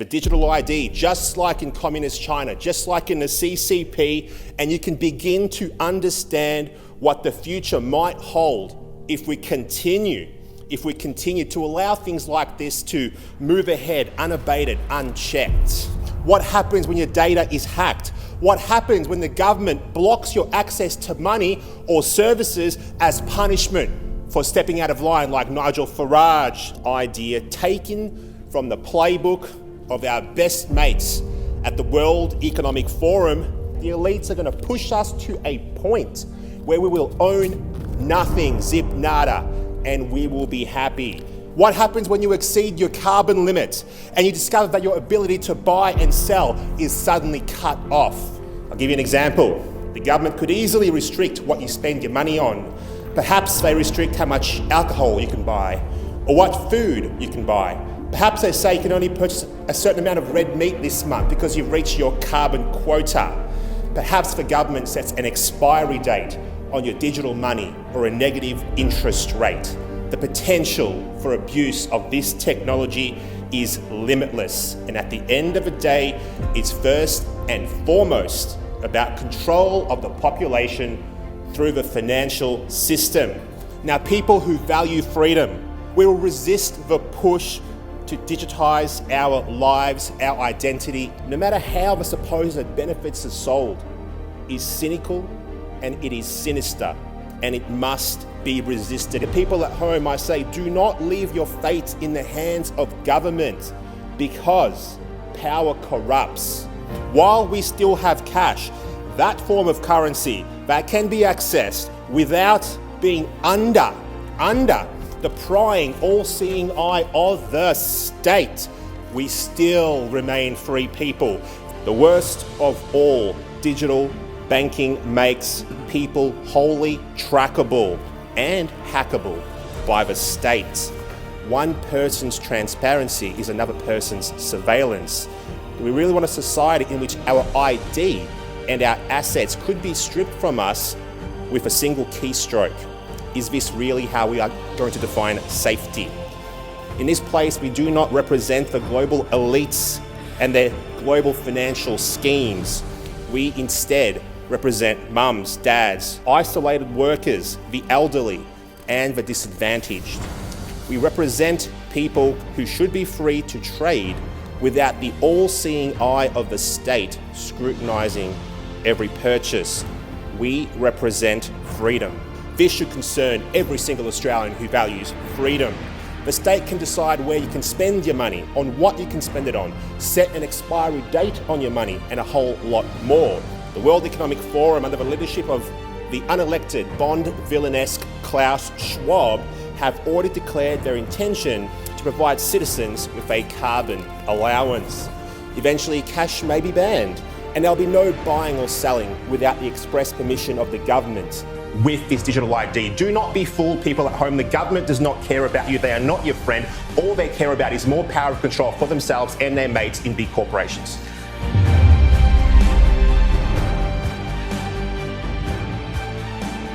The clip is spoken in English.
The digital ID, just like in communist China, just like in the CCP, and you can begin to understand what the future might hold if we continue to allow things like this to move ahead unabated, unchecked. What happens when your data is hacked? What happens when the government blocks your access to money or services as punishment for stepping out of line, like Nigel Farage's idea, taken from the playbook of our best mates at the World Economic Forum? The elites are going to push us to a point where we will own nothing, zip nada, and we will be happy. What happens when you exceed your carbon limit and you discover that your ability to buy and sell is suddenly cut off? I'll give you an example. The government could easily restrict what you spend your money on. Perhaps they restrict how much alcohol you can buy or what food you can buy. Perhaps they say you can only purchase a certain amount of red meat this month because you've reached your carbon quota. Perhaps the government sets an expiry date on your digital money or a negative interest rate. The potential for abuse of this technology is limitless, and at the end of the day, it's first and foremost about control of the population through the financial system. Now, people who value freedom, we will resist the push to digitize our lives, our identity, no matter how the supposed benefits are sold, is cynical and it is sinister, and it must be resisted. The people at home, I say, do not leave your fate in the hands of government, because power corrupts. While we still have cash, that form of currency that can be accessed without being under the prying, all-seeing eye of the state, we still remain free people. The worst of all, digital banking makes people wholly trackable and hackable by the state. One person's transparency is another person's surveillance. Do we really want a society in which our ID and our assets could be stripped from us with a single keystroke? Is this really how we are going to define safety? In this place, we do not represent the global elites and their global financial schemes. We instead represent mums, dads, isolated workers, the elderly, and the disadvantaged. We represent people who should be free to trade without the all-seeing eye of the state scrutinizing every purchase. We represent freedom. This should concern every single Australian who values freedom. The state can decide where you can spend your money, on what you can spend it on, set an expiry date on your money, and a whole lot more. The World Economic Forum, under the leadership of the unelected Bond villain-esque Klaus Schwab, have already declared their intention to provide citizens with a carbon allowance. Eventually, cash may be banned, and there'll be no buying or selling without the express permission of the government. With this digital ID, do not be fooled, people at home. The government does not care about you. They are not your friend. All they care about is more power of control for themselves and their mates in big corporations.